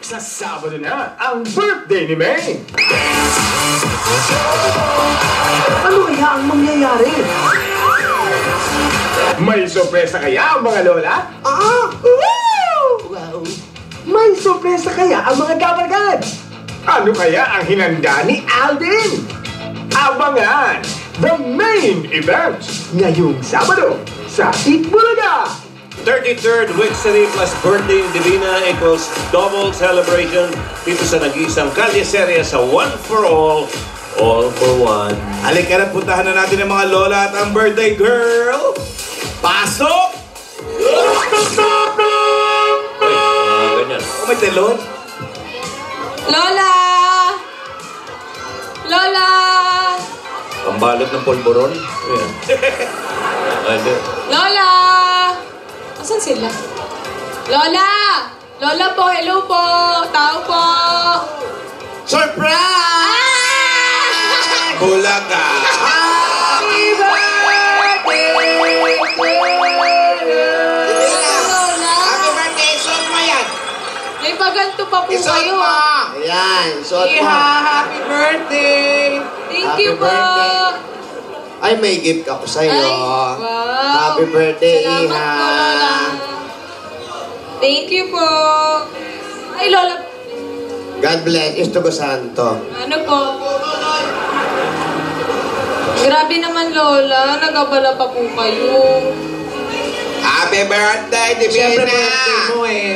Sa Sabado na ang birthday ni May. Ano kaya ang mangyayari? May sorpresa kaya ang mga lola? Wow! May sorpresa kaya ang mga gabargad? Ano kaya ang hinanda ni Alden? Abangan the main event ngayong Sabado sa Itbulaga. 33rd Weeksery plus birthday ni Divina equals double celebration dito sa nag-iisang kalyeserya sa One for All for One. Halika na, puntahan na natin ang mga lola at ang birthday girl. Pasok! Uy, ganyan. Oh, may telon. Lola! Lola! Ang balot ng polboron. Ayan. Ayan. Lola! Asan sila? Lola! Lola po, hello po! Tao po! Surprise! Bulaga! Happy birthday! Lola! Happy birthday! Suot mo yan! May paganto pa po Isuot kayo. mo! Ayan, suot mo. Iha! Happy birthday! Thank Happy you po! birthday. Ay, may gift ako sa'yo. Ay, wow! Happy birthday, Salamat Iha. po, Lola. Thank you po. Ay, Lola. God bless. Isto ko santo. Ano po? Grabe naman, Lola. Nagabala pa po kayo. Happy birthday, Siyempre, Divina! birthday mo eh.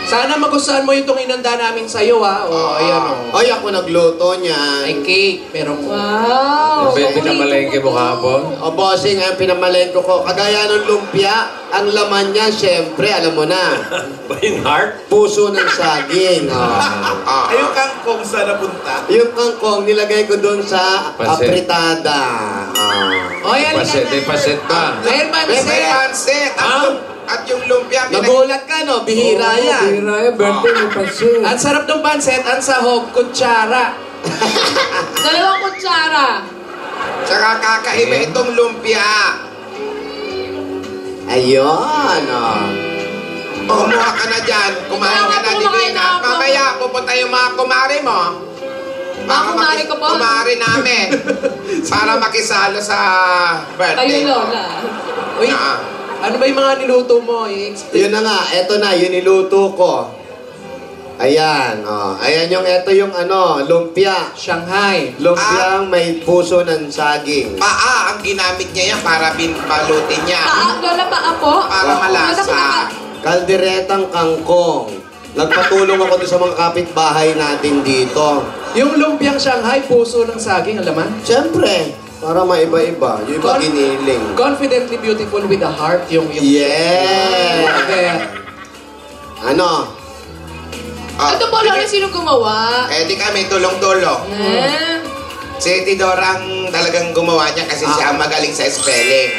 Sana magustuhan mo yung itong inanda namin sa'yo, ha? O, ayan o. Ay, ako nagluto niyan. May cake, meron ko. Wow! Pinamalengke mo kahapon? O, bossing, ang pinamalengko ko. Kagaya ng lumpia, ang laman niya, syempre, alam mo na. Brain heart? Puso ng saging. Ay, yung kangkong saan napunta? Yung kangkong, nilagay ko doon sa Pansit. apritada. O, yan Paset, may paset pa. May May pansit. pansit! At yung lumpia, Nagulat ka, no? Bihira yan. birthday mo paset. Ang sarap ng pansit, ang sahog, kutsara. 2 kutsara. Tsaka kakaiba itong lumpia. Ayun, Kumuha ka na dyan. Kumain ka na, Divina. Mamaya, pupunta yung mga kumari mo. Mga kumari ko po? Kumari namin. Para makisalo sa birthday Kayo, mo. Lola. Uy, Ah. ano ba yung mga niluto mo? I-explain. Yun na nga, eto na, yun niluto ko. Ayan, ayan ito yung lumpia. Shanghai. Lumpiang may puso ng saging. Paa ang ginamit niya yan para balutin niya. Lola, paa po? Para malasa. Kalderetang kangkong. Nagpatulong ako doon sa mga kapitbahay natin dito. Yung lumpiang Shanghai, puso ng saging, ang laman. Siyempre, para maiba-iba. Yung iba giniling. Confidently beautiful with a heart, yung... Yeah! Okay. Ano? Ito po, Lola, sino gumawa? Eh di kami tulong-tulong. Si Tidora ang talagang gumawa niya kasi siya ang magaling sa spelling.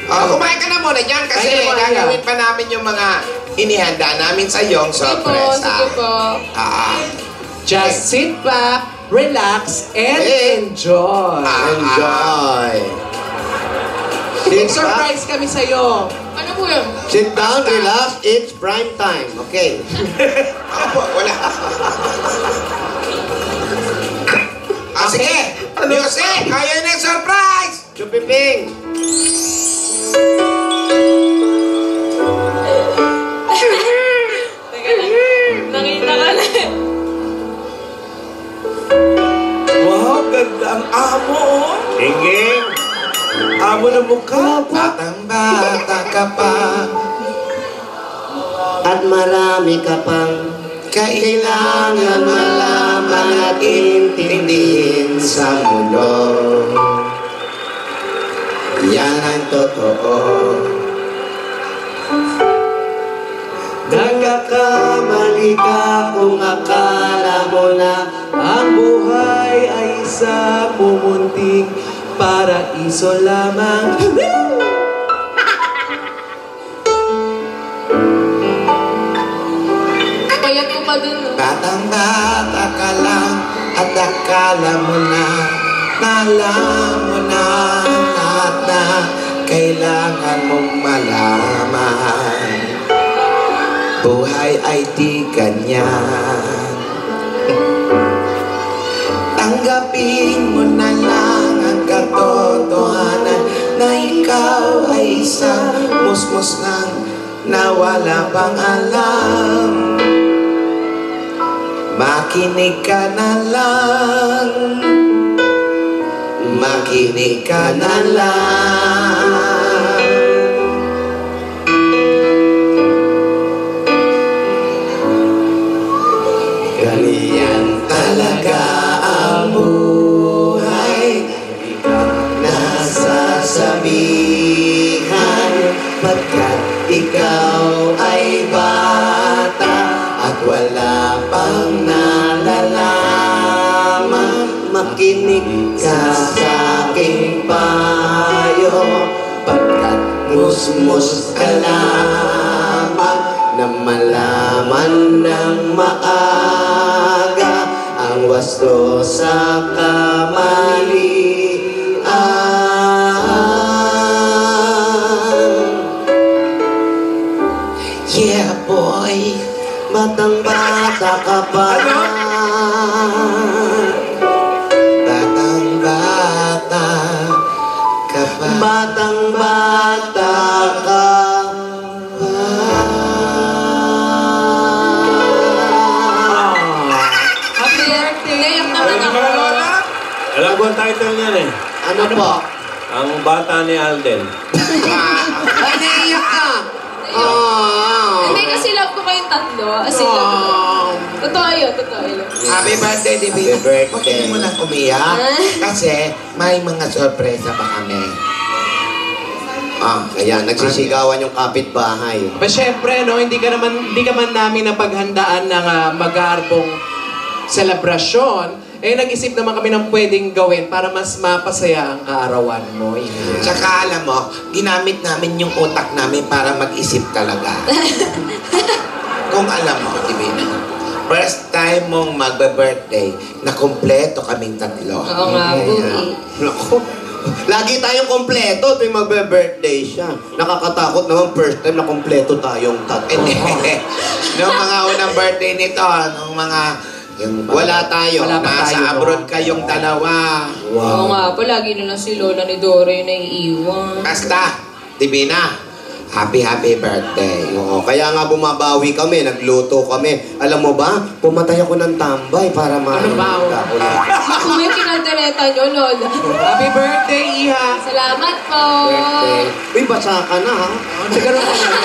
Kumain ka na muna dyan kasi Kain na muna. gagawin pa namin yung mga inihanda namin sa iyong Sige po, sorpresa. sige po. Just sit back, relax, and enjoy. Enjoy! Big surprise kami sa'yo. Ano po yun? Sit down, relax, it's prime time. Okay. Opo, wala. Sige! Music! Ayan na yung surprise! Chupiping! Teka lang. Nakita ka na. Wow, ganda ang amo, oh. Inging! Amo ng mukha. Batang bata ka pa, At marami ka pang kailangan malaman at intindihin sa mundo. Yan ang totoo. Nagkakamali ka kung akala mo na ang buhay ay isa pumunting paraiso lamang. Payat ko pa dun. No? batang bata ka lang at akala mo na, alam mo na lahat na kailangan mong malaman. Buhay ay di ganyan. Tanggapin mo na lang ang katotohanan na ikaw ay isang musmus lang na wala pang alam. Makinig ka na lang, makinig ka na lang. Ganyan talaga ang buhay, nasasabihan, pagkat ikaw ay bata at wala pang nalalaman. Makinig ka sa aking payo, pagkat musmus ka lamang na malaman ng maaga ang wasto sa kamalian. Yeah, boy, batang-bata ka pa. Batang-bata ka pa. Batang-bata ka pa. Happy birthday! Ngayon naman ako. Alam ko ang title niyan eh. Ano po? Ang bata ni Alden. Ay, naiyak ka! Hindi kasi love ko kayong tatlo. As in, love ko. Totoo yun, totoo yun. Happy birthday, Divina. Happy birthday. Huwag mo nang umiyak. Kasi may mga sorpresa pa kami. Ayan, nagsisigawan yung kapitbahay. Pa syempre, no, hindi ka man namin napaghandaan ng magarbong selebrasyon. Eh, nag-isip naman kami ng pwedeng gawin para mas mapasaya ang kaarawan mo. Yeah. Tsaka alam mo, ginamit namin yung utak namin para mag-isip talaga. Kung alam mo, Divina, first time mong magbe-birthday, na kumpleto kaming tatlo. Oo nga, Boogie. Naku, lagi tayong kompleto tuwing magbe-birthday siya. Nakakatakot naman first time na kompleto tayong tatlo. Hindi. Noong mga unang birthday nito, nung mga... wala tayo. Wala pa Nasa tayo, abroad no? kayong dalawa. Oo nga po, lagi na lang si Lola ni Dora yung naiiwan. Basta, Divina, happy birthday. Oo, kaya nga bumabawi kami, nagluto kami. Alam mo ba, pumatay ako ng tambay para Ano ba? Ako yung kinaldereta nyo, Lola. Happy birthday, Iha! Salamat po! Birthday. Uy, basa ka na ha. Nagkaroon ka na.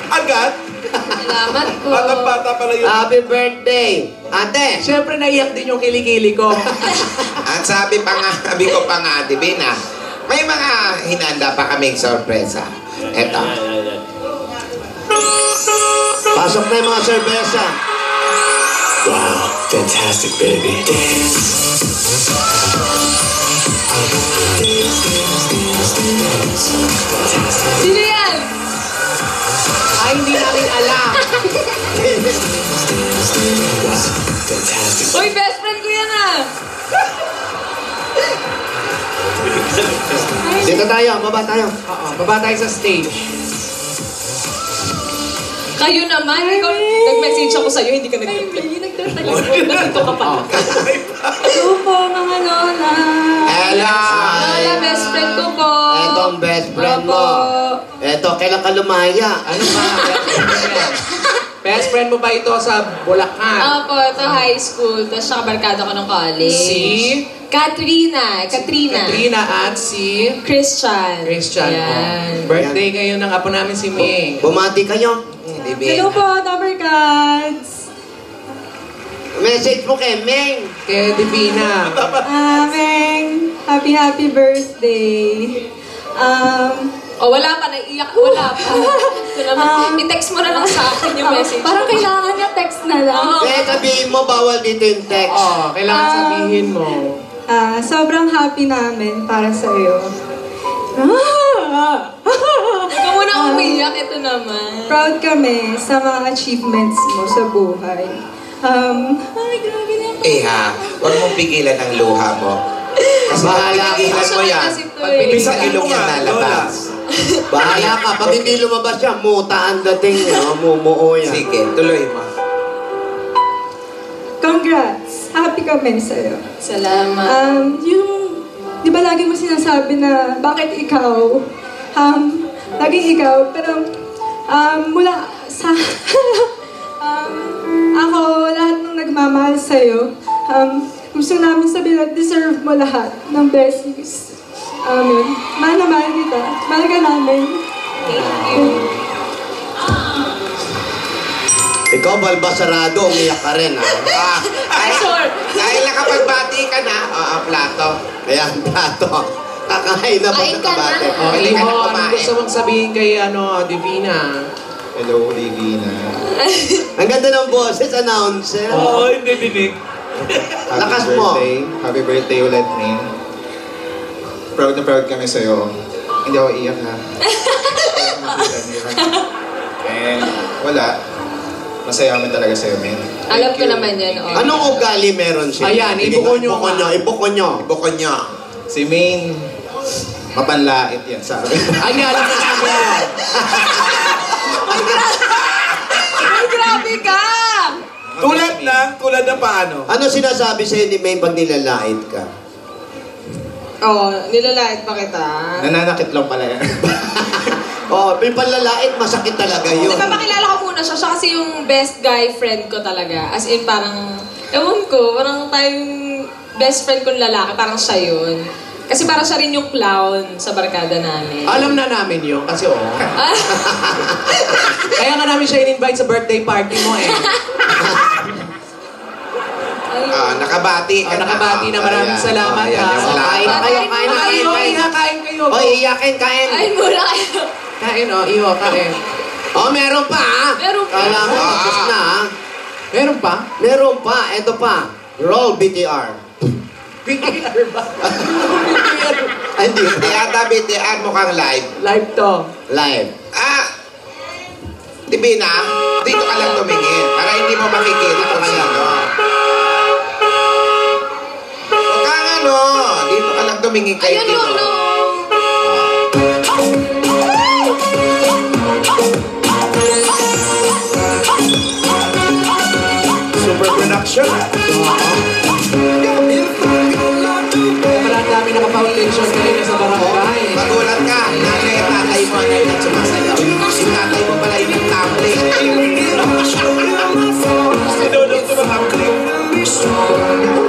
Agad? Salamat po. Batang-bata pala yun. Happy birthday! Ate! Siyempre, naiyak din yung kilikili ko. At sabi ko pa nga, Divina, may mga hinanda pa kaming sorpresa. Eto. Pasok na yung mga serbesa. Wow, fantastic, baby. Sino yan? Ay, hindi namin alam. Fantastic. Uy, best friend ko yan ah! Dito tayo, baba tayo. Oo, baba tayo sa stage. Kayo naman, ikaw, nag-message ako sa'yo, hindi ka nag-reply. Hindi nagtatalog. Nandito ka pa. Hello po, mga lola. Hello! Lola, best friend ko po. Eto ang best friend mo. Opo. Eto, kailan ka lumaya? Ano ba? Best friend mo ba ito sa Bulacan? Opo, ito high school. Tapos siya kabarkada ko ng college. Si? Katrina Katrina at si Christian. Christian. Yan. Oh. Birthday ngayon ng apo namin si Ming. Bumati kayo. Hello po, Numbercats. Message mo kay Meng. Kaya Divina. Meng, happy birthday. O, wala pa. Naiiyak. Wala pa. Ito naman. I-text mo na lang sa akin yung message. Parang kailangan niya text na lang. Oo. Sabihin mo, bawal dito yung text. Oh, kailangan sabihin mo. Sobrang happy namin para sa'yo. Huwag ka muna umiyak. Ito naman. Proud kami sa mga achievements mo sa buhay. Ay, grabe naman. Huwag mong pigilan ang luha mo. Kasi Bahala pag pigilan mo yan, Kasi ito pag eh. pigilan ilong yan Lola. lalabas. Bahala ka. Pag hindi lumabas siya, muta ang dating. Mumuo yan. Sige, tuloy mo. Congrats! Happy kami sa'yo. Salamat. Di ba lagi mo sinasabi na bakit ikaw? Laging ikaw, pero mula sa... ako, lahat ng nagmamahal sa'yo, gusto namin sabihin na deserve mo lahat ng blessings. Mahal na mahal kita. Mahal ka namin. Thank you. Ikaw, balbasarado, umiyak ka rin, ha? Sure. Dahil nakapagbati ka na, plato. Ayan, plato. Kakain na ba Kain sa ka na. kabate? Okay, Iho, anong gusto mong sabihin kay Divina? Hello, Divina. Ang ganda ng boses, announcer. Oo, hindi dinig. Lakas mo. Happy birthday ulit, Min. Proud na proud kami sa'yo. Hindi ako iyak, ha? And wala. Masaya kami talaga sa'yo, Min. Alam ko naman yan. Oh. Anong ugali meron siya? Ayan, ibukon nyo. Ibukon nyo. Bukod nyo. Si Min, mapanlait yan sa akin. Ay, alam na namin. Ay, grabe ka! Tulad na paano? Ano sinasabi sa'yo ni May pag nilalait ka? Nilalait pa kita. Nananakit lang pala yan. May panlalait, masakit talaga yun. Napapakilala ko muna siya. Siya kasi yung best guy friend ko talaga. As in, parang, ewan ko, parang tayong best friend kong lalaki, parang siya yun. Kasi parang siya rin yung clown sa barkada namin. Alam na namin yun, kasi Kaya nga namin siya in-invite sa birthday party mo Nakabati ka na. Nakabati na, maraming salamat. Kain na kayo, kain na kayo. Kain kayo. Iyakin, kain. Kain muna kayo. Kain, Iho, kain. Meron pa, ha? Meron pa. Kala mo, tapos na, ha? Meron pa? Meron pa, eto pa. Roll BTR. BTR ba? Hindi. Yata BTR mukhang live. Live to. Live. Divina, dito ka lang tumingin para hindi mo makikita kung sino. Huwag kang dito ka lang tumingin kay Ayun, Tito. no. Super production. Parang dami naka-foundation kanina sa barangay. Magulat ka, nanay at tatay mo ang naging sumasayaw. Yung tatay mo pala yung tumbling. Sinunod sa mga clip.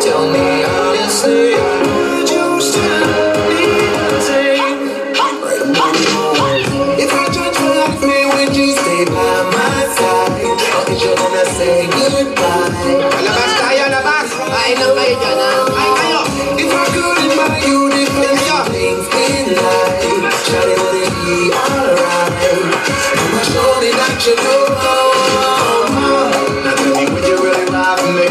Tell me honestly, would you still be the same? Right about now. If I judge my life, would you stay by my side? Or is you gonna say goodbye? Labas tayo, labas! Kain lang kayo dyan, ha? Kain kayo! If I couldn't buy you different things in life, shawty, would it be alright? I'm surely that you know. Now tell me, would you really ride for me?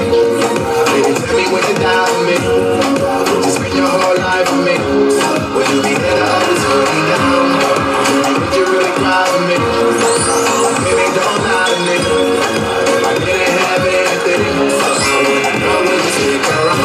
Baby, tell me, would you die for me? Would you spend your whole life for me? Would you be there to always hold me down? Would you really cry for me? Baby, don't lie to me. If I didn't have anything, I would just stick around.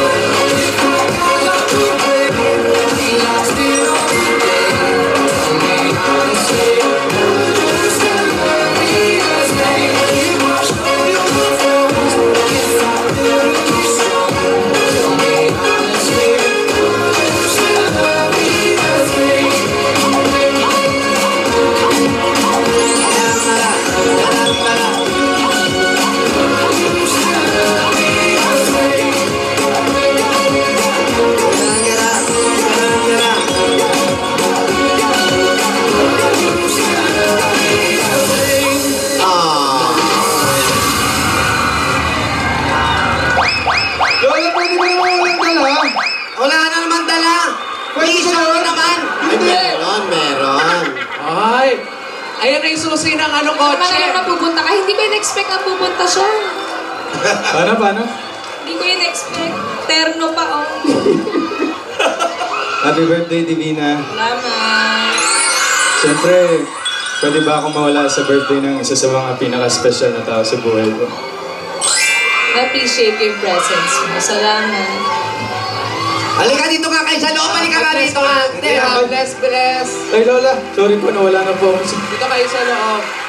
Lola, pwede ba naman walang dala? Wala na naman dala. Piso naman. Meron. Ay, ayan na yung susi ng Naman kotse. alam na pupunta ka. Hindi ko in-expect na pupunta siya. Paano? Hindi ko in-expect. Terno pa, Happy birthday, Divina. Salamat. Siyempre, pwede ba akong mawala sa birthday ng isa sa mga pinaka-special na tao sa buhay ko? Na-appreciate yung presence mo. Salamat. Halika dito nga kayo sa loob. Halika nga dito. Bless. Ay, Lola. Sorry po, nawala na po ako. Dito kayo sa loob.